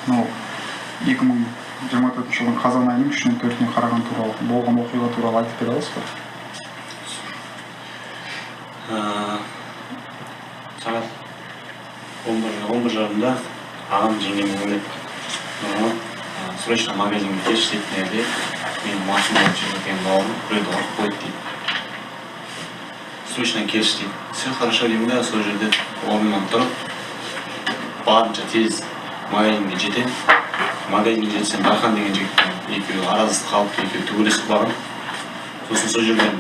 Ну 2024 жылдың қазан айының 3-нен 4-іне қараған туралы болған оқиға туралы айтып бере аласыз ба? Сағат 11:30-да ағам жеңгеммен ойлап срочно магазинге келші дейтін менің машина алып жүрген екен бауырым біреуді ұрып қойды дейді. Срочно келші дейді. Все хорошо деймін да, сол жерде орнымнан тұрып барынша тез магазинге жетемін. Магазинге жетсем Дархан деген жігітпен екеуі араздасып қалып, екеуі төбелесіп қалған. Сосын сол жерден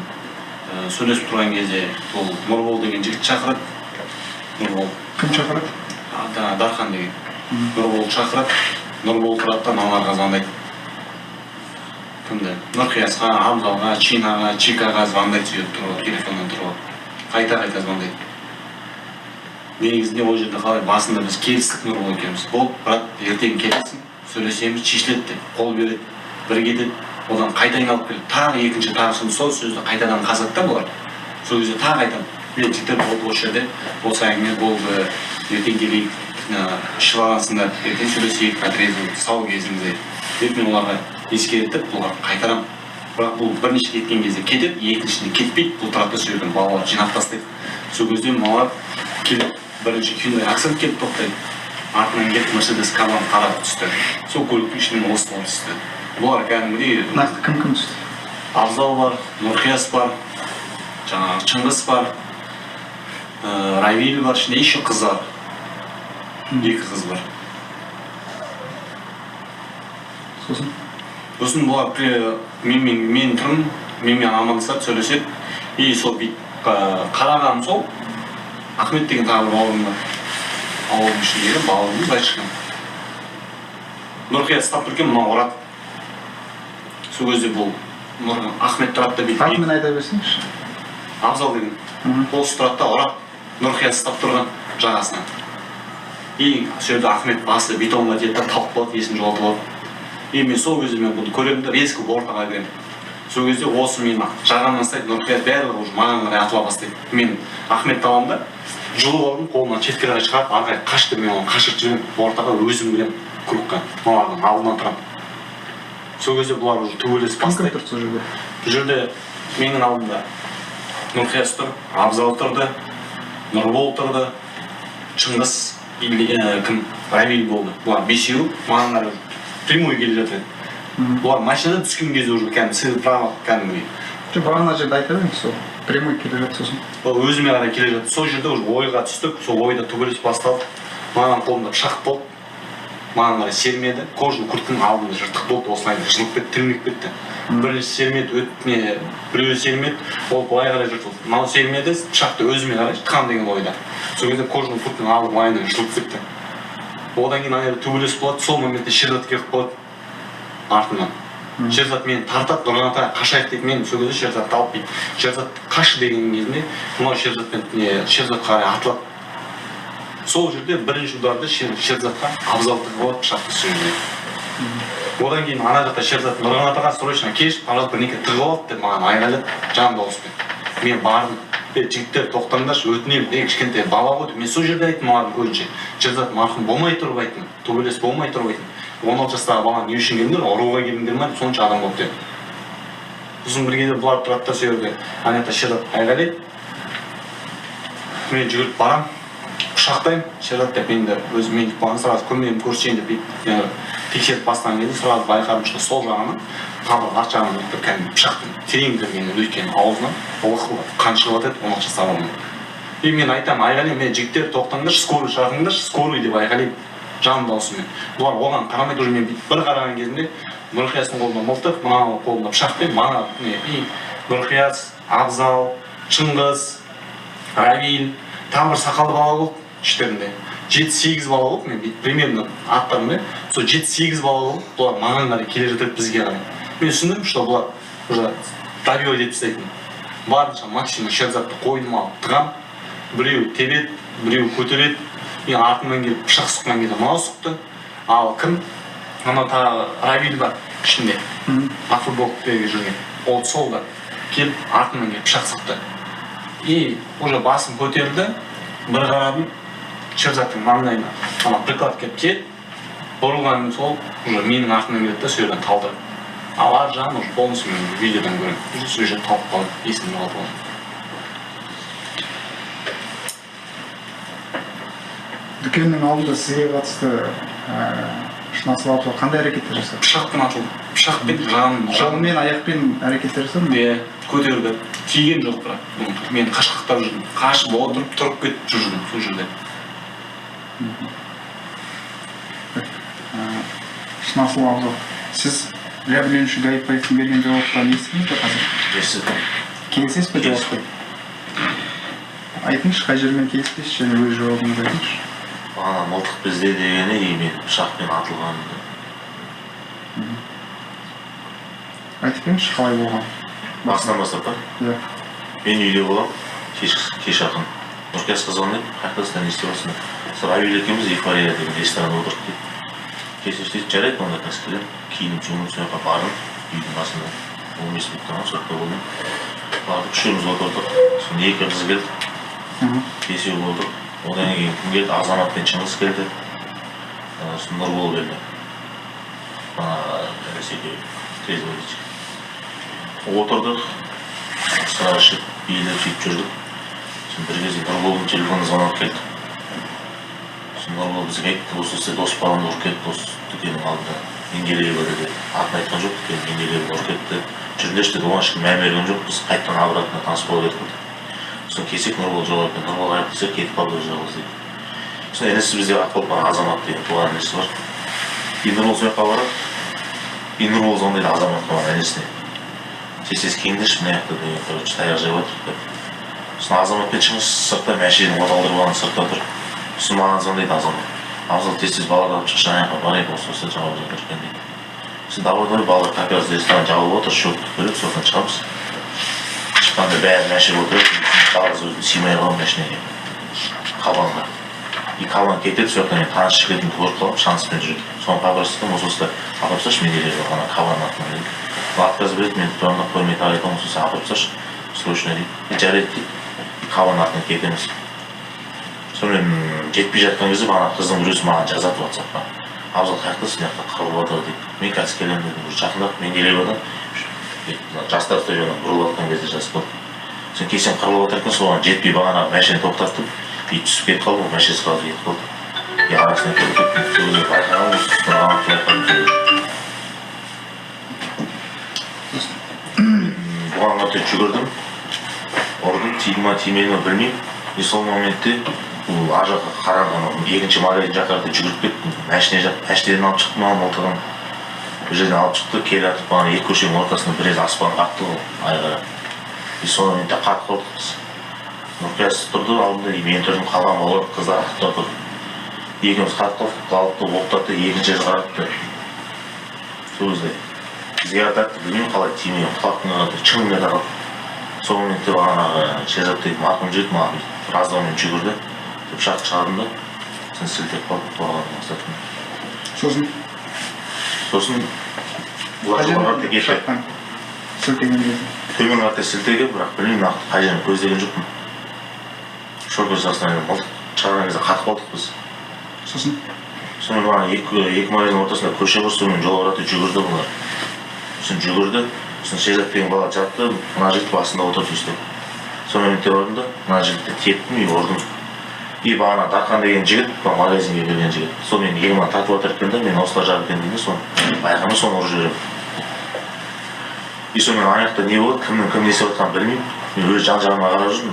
сөйлесіп тұрған кезде ол Нұрбол деген жігіт шақырады. Нұрбол. Кім шақырады? Дархан деген. Нұрбол шақырады. Нұрбол тұрады да аналарға звондайды. Кімді? Нұрқиясқа, Абзалға, Чинаға, Чикаға звондайды сөйтіп тұрып, телефоннан тұрып. Қайта звондайды. Негізінде ол жерде қалай басында біз келістік Нұрбол екеуміз. Бол, брат, ертең келесің, сөйлесеміз, шешіледі деп, қол береді, бір кетеді. Одан қайта айналып келеді. Тағы екінші тағы сол сөзді қайтадан қазады да бұлар. Сол кезде тағы айтады. Мен жігіттер болды осы жерде, осы әңгіме болды, ертең келейік, ішіп алғансыңдар, ертең сөйлесейік, отрезу, сау кезіңізде. Деп мен оларға ескертіп, бұлар қайтарам. Бірақ бұл бірінші кеткен кезде кетеді, екіншісінде кетпейді, бұл тұрады сол жерден балалар жинап тастайды. Сол кезде мыналар келіп, бірінші Hyundai Accent келіп тоқтайды. Артынан кетіп Mercedes Kaban қарап түсті. Сол көліктің ішінен осылар түсті. Бұлар кәдімгідей нақты кім түсті? Абзал бар, Нұрқияс бар, жаңағы Чыңғыс бар, Равиль бар, ішінде еще қыздар. Екі қыз бар. Сосын бұлар мен тұрмын, менімен амандасады, сөйлеседі. И сол қарағаным сол, Ахмет деген тағы бір бауырым бар. Ауылдың ішіндегі бауырым, былай шыққан. Нұрқияс ұстап тұрген мынау ұрады. Сол кезде бұл Ахмет тұрады да бүйтіп. Атымен айта берсеңізші. Абзал деген. Осы тұрады да ұрады. Нұрқияс ұстап тұрған жағасынан. И сол жерде Ахмет басы бетонға тиеді да талып қалады, есін жоғалтып алады. И мен сол кезде мен бұны көремін де резко ортаға кіремін. Сол кезде осы мен жағамнан ұстайды, Нұрқияс барлығы уже маған қарай атыла бастайды. Мен Ахметті аламын да жұлып алдым, қолымнан шетке қарай шығарып, ары қарай қашты, мен оны қашырып жүремін, ортаға өзім кіремін кругқа, мыналардың алдынан тұрамын. Сол кезде бұлар уже төбелесіп бастайды. Кім тұрды сол жерде? Бұл жерде менің алдымда Нұрқияс тұр, Абзал тұрды, Нұрбол тұрды, Чыңғыс, кім? Равиль болды. Бұлар бесеуі маған қарай прямой келе жатыр. Бұлар машинадан түскен кезде уже кәдімгі право кәдімгі. Бағана жерде айта беріңіз сол. Прямой келе жатыр сосын. Ол өзіме қарай келе жатыр. Сол жерде уже ойға түстік, сол ойда төбелес басталды. Маған қолымда пышақ болды. Маған қарай сермеді. Кожаный куртканың алдында жыртық болды, осылай жыртылып кетті, тілініп кетті. Бірінші сермеді, біреуі сермеді, ол былай қарай жыртылды. Мынау сермеді, пышақты өзіме қарай тықам деген ойда. Сол кезде кожаный куртканың алды майынан жыртылып кетті. Одан кейін ана төбелес болады, сол моментте Шерзат келіп қалады артынан. Шерзат мені тартады, Нұрған ата қашайық дейді, мен сол кезде Шерзатты алып дейді. Шерзат қашы деген кезінде, мынау Шерзатқа қарай атылады. Сол жерде бірінші ударды Шерзатқа Абзал тығып алады пышақты сол жерде. Одан кейін ана жақта Шерзат Нұрған атаға срочно келші, пожалуйста бірнеке тығып алды деп маған айғайлады, жан дауыспен. Мен бардым. Жігіттер тоқтаңдаршы, өтінемін, кішкентай бала ғой. Мен сол жерде айттым маған көзінше. Шерзат марқұм болмай тұрып айттым, төбелес болмай тұрып айттым. 16 жастағы бала не үшін келдіңдер, ұруға келдіңдер ме, сонша адам болды деп. Сосын бір кезде бұлар тұрады да сол жерде ана жақта Шерзат айғайлайды. Мен жүгіріп барам, құшақтаймын. Шерзат деп енді өзім мен сразу көмегімді көрсетейін деп тексеріп бастаған кезде сразу байқадым, что сол жағынан тағы арт жағынан бір кәдімгі пышақтың терең кіргенін өйткені аузынан қан шығып жатады 16 жастағы баланың. И мен айтамын, айғайлаймын, мен жігіттер тоқтаңдаршы, скорый шақырыңдаршы, скорый деп айғайлаймын жан даусымен. Бұлар оған қарамайды, уже мен бір қараған кезінде Нұрқиястың қолында мылтық, мынау қолында пышақпен, мана Нұрқияс, Абзал, Чыңғыс, Равиль, тағы бір сақалды бала болды іштерінде. 7-8 бала болды, мен примерно аттарымды, сол 7-8 бала болды, бұлар маған қарай келе жатыр бізге қарай. Мен түсіндім, что бұлар уже добивать етіп тастайтын. Барынша максимум Шерзатты қойныма алып тығам, біреу тебеді, біреу көтереді. Мен артымнан келіп пышақ сұққан кезде мынау сұқты. Ал кім? Анау тағы Равиль бар ішінде. Футболкаға жүрген. Ол сол да келіп артымнан келіп пышақ сұқты. И уже басым көтерілді. Бір қарадым, Шерзаттың маңдайына приклад келіп тиеді. бұрылғаным сол уже менің артымнан келеді да сол жерден талдырып. Ал ар жағын уже полностью мен видеодан көремін. Уже сол жерде талып қалдым, есімде қалып қалдым. Дүкеннің алдында сізге қатысты шынасыл абзал қандай әрекеттер жасады? Пышақпен атылды. Пышақпен жалмен аяқпен әрекеттер жасады ма? Иә, көтерді. Тиген жоқ бірақ. Мен қашқақтап жүрдім. Қашып отырып, тұрып кетіп жүрдім сол жерде. Шынасыл абзал, сіз жәбірленуші гаи полициясының берген жауаптарын естідіңіз бе қазір? Естідім. Келісесіз бе жауапқа? Айтыңызшы, қай жермен келіспейсіз және өз жауабыңызды айтыңызшы. Бағана мылтық бізде дегені мен пышақпен атылғанымды. Айтып беріңізші қалай болған? Басынан бастап па? Иә. Мен үйде боламын, кеш ақын. Нұркиясқа звондайды, қайтасында не істеп отырсың? Сол әуелі екеуміз эйфория деген ресторанда отырдық дейді. Кесешті жарайды, онда қазір келем. Киініп жуынып сол жаққа бардым, үйдің басында 15 минуттан сол жақта болдым. Бардық, үшеуміз отырдық. Сосын екі қыз келді, бесеу болдық. Одан кейін кім келді? Азамат пен Шыңғыс келді. Сосын Нұрбол келді. Трезвович. Отырдық, сыра ішіп, бийлеп сөйтіп жүрдік. Сосын бір кезде Нұрболдың телефоны звонок келді. Сосын Нұрбол бізге айтты, осы сізде дос баламды ұрып кетті, осы дүкеннің алдында. Менделеева деді. Атын айтқан жоқ, дүкен Менделеева ұрып кетті. Жүрдешті де оған ешкім мән берген жоқ, біз қайттан обратно таныс болып едік. Сосын келсек Нұрбол жауап берді. Нұрбол айтып десе кетіп қалды өз жалғыз дейді. Сосын енесі бізде атып қалып Азамат деген туған енесі бар. Нұрбол сол жаққа барады. Нұрбол звондайды Азаматқа бар енесіне. Сесіз киіндірші мына жақта деген короче таяқ жеп отыр деп. Сосын Азамат пен Шыңғыс сыртта мәшинені оталдырып алған сыртта тұр. Сосын маған звондайды Азамат. Абзал тез балаларды алып шықшы, ана жаққа барайық, осы жауап жатыр екен дейді. Сосын давай балалар как раз ресторан жабылып отыр, шөпті көріп, содан шығамыз. Шыққанда бәрі мәшіп отырып, жалғыз өзім сыймай қаламын мәшинеге, Қабанға. Қабан кетеді, сол жақтан мен таныс жігітімді көріп қалып, шанспен жүрдім. Соны хабарсыздым, осы апарып тасташы Менделеева ана Қабанның атына дейді. Отказ береді, мен тұрамда қоймай айтамын, осы апарып тасташы, срочно дейді. Жарайды дейді, Қабанның атына кетеміз. Сонымен жетпей жатқан кезде бағана қыздың біреусі маған жазады WhatsApp-қа. Абзал қаяқтасың, мына жақта қырылып жатыр дейді. Мен қазір келемін дедім, жақындап Менделеевадан жастар стадионынан бұрылып жатқан кезде жазып қалды. Сен келсем қырылып жатыр екен, соған жетпей бағана машина тоқтаттым, үй түсіп кетіп қалды, машина сразу кетіп қалды. Арасына кіріп кеттім, сол кезде байқағанмын, осы тұрған құлай қалдым. Бұған қарай жүгірдім, ұрдым, тиді ма тимеді ма білмеймін. Сол моментте ар жаққа қараған екінші магазин жаққа жүгіріп кеттім. Машинеден алып шықтым, мылтығын бір жерден алып шықты, келе жатып бағана екі көшенің ортасында біраз аспан қақты ғой айғара. Сол моментте қатып қалдық біз. Нұркияс тұрды алдында, мен тұрдым, қалған балалар қыздар артта тұр. Екеуміз қатып қалды, оқтатты, екінші жер қаратты. Сол кезде бізге атақты, білмеймін қалай тимеген, құлақтың қаратты, чыңмен тағып. Сол моментте бағанағы Шерзат деген марқұм жігіт маған раздаумен жүгірді. Пышақты шығардым да, сосын сілтеп қалып тұрған мақсатым. Сосын бұлар жоғарғы кетті. Сілтеген кезде? Төмен қарата сілтеген, бірақ білмеймін нақты қай жерін көздеген жоқпын. Шоркер жасынан мылтық шығарған кезде қатып қалдық біз. Сосын? Сонымен бағана екі магазин ортасында көше бар, сонымен жол қарата жүгірді бұлар. Сосын жүгірді, сосын Шерзат деген бала жатты, мына жігіт басында отырды өстіп. Сол моментте бардым да, мына жігітті теттім и ұрдым. И бағана Дархан деген жігіт, магазинге келген жігіт. Сол мен еліма тартып отыр екен да, мен осылар жар екен деймін, соны байқамай соны ұрып жіберемін. И сонымен ана жақта не болады, кімнің кім не істеп жатқанын білмеймін. Мен өз жан-жағыма қарап жүрдім,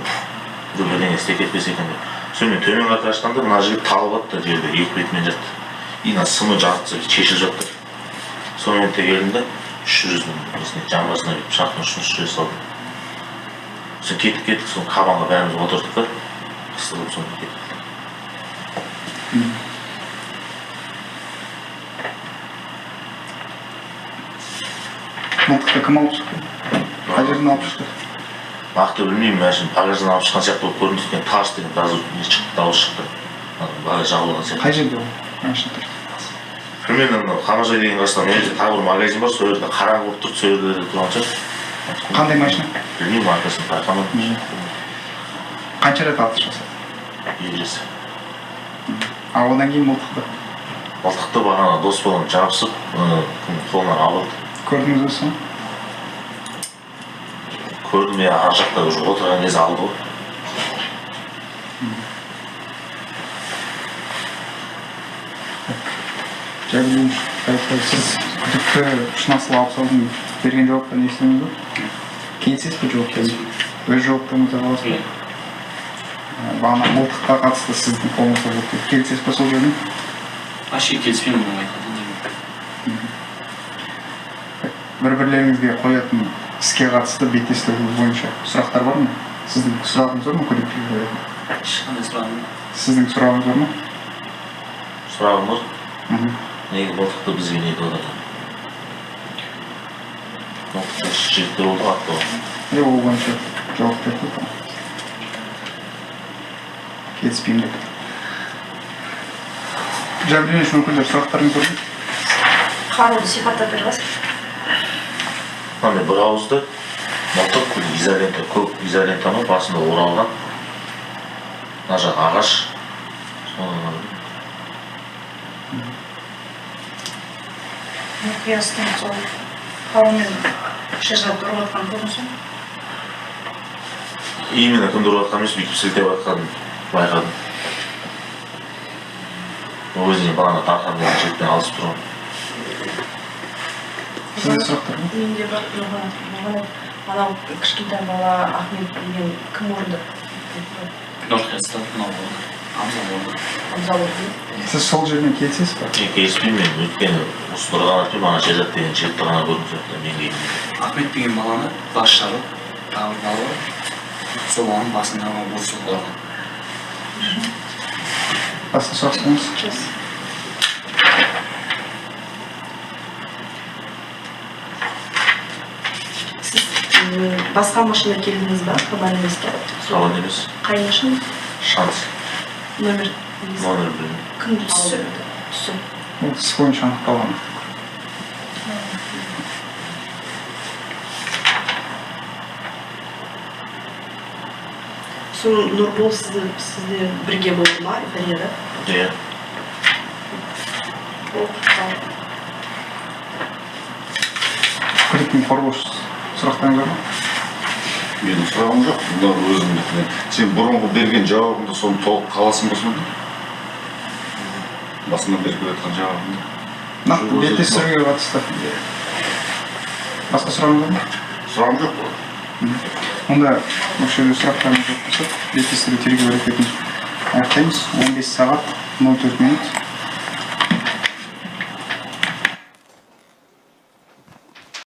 бірдеңе істеп кетпесе екен деп. Сонымен төмен қарата ашқанда мына жігіт талып атты жерде, екі бетімен жатты. И мына сымы жартысы шешіліп жатты. Сол моментте келдім да, үш жүресінің жамбасына пышақтың ұшын шіре салдым. Сосын кеттік, сосын Қабанға бәріміз отырдық та, қыстылып соны кеттік. Мылтықты кім алып шықты? Қай жерден алып шықты? Нақты білмеймін, мәшін багаждан алып шыққан сияқты болып көрінді екен, тарс деген дауыс шықты. Багаж жабылған сияқты. Қай жерде ол машина тұр? Примерно Қамажай деген қасынан ол жерде тағы бір магазин бар, сол жерде қараңғы болып тұрды, сол жерде тұрған шығар. Қандай машина? Білмеймін, маркасын байқамадым. Қанша рет атыс жасады? Ересі. Ал одан кейін мылтықты? Мылтықты бағана дос балам жабысып, қолынан алып Көрдіңіз бе соны? көрдім, я ар жақта уже отырған кезде алды ғой. Жәбірленіш, сіз күдікті шынасыл алып салдың берген жауаптан естідіңіз бе? Келісесіз бе жауаптан? Өз жауаптарыңызға қаласыз ба? Бағана мылтыққа қатысты сіздің қолыңызда болды деп келісесіз бе сол жерден? Вообще келіспеймін оның айтқанын. Бір-бірлеріңізге қоятын іске қатысты беттестігі бойынша сұрақтар бар ма? Сіздің сұрағыңыз бар ма күдіктіге? Ешқандай сұрағым жоқ. Сіздің сұрағыңыз бар ма? Сұрағым бар. Неге мылтықты бізге неге отырды? Мылтықты жігіттер болды атты ғой. Ол бойынша жауап берді. Келіспеймін деп. Жәбірленіш өкілдері сұрақтарыңыз бар ма? Қаруды сипаттап беріңіз. Мынандай бір ауызды мылтық изолента, көк изолентаны басында оралған. Мына жақ ағаш. Қиястың сол қарумен шежіріп тұрып жатқан көрінсің? Именно кімді ұрыватқан емес, бүйтіп сілтеп жатқанын байқадым. Өзіне бағана тарқан деген жігітпен алысып тұрған. Сізде сұрақтар ма? Менде бар, анау кішкентай бала Ахмет деген кім орынды? Оркестр, мынау болды. Абзал орынды. Сіз сол жермен келісесіз бе? Келіспеймін мен, өйткені осы тұрған атпен ана Шерзат деген жігітті ғана көрдім сияқты, мен кейін. Ахмет деген баланы бас жарып, тағы бір бала бар. Сол баланың басындағы осы болған. Басқа сұрақтарыңыз? Сіз басқа машина келдіңіз ба? Хабар емеске? Хабар емес. Қай машина? Шанс. Номер білмеймін. кімді түсі? Ол іс бойынша анықталған. Соны Нұрбол сізде бірге болды ма? Италияда? Иә. Күдіктің қорғаушы сұрақтарыңыз бар ма? Менің сұрағым жоқ, бұлар өзімдікіне. Сен бұрынғы берген жауабыңды соны толық қаласың ба сонда? Басында беріп жатқан жауабыңды. Нақты беттестіруге қатысты. Басқа сұрағыңыз бар ма? Сұрағым жоқ бұл. Онда осы жерде сұрақтарымыз жоқ болса, беттестіру тергеу әрекетін аяқтаймыз. 15 сағат 04 минут.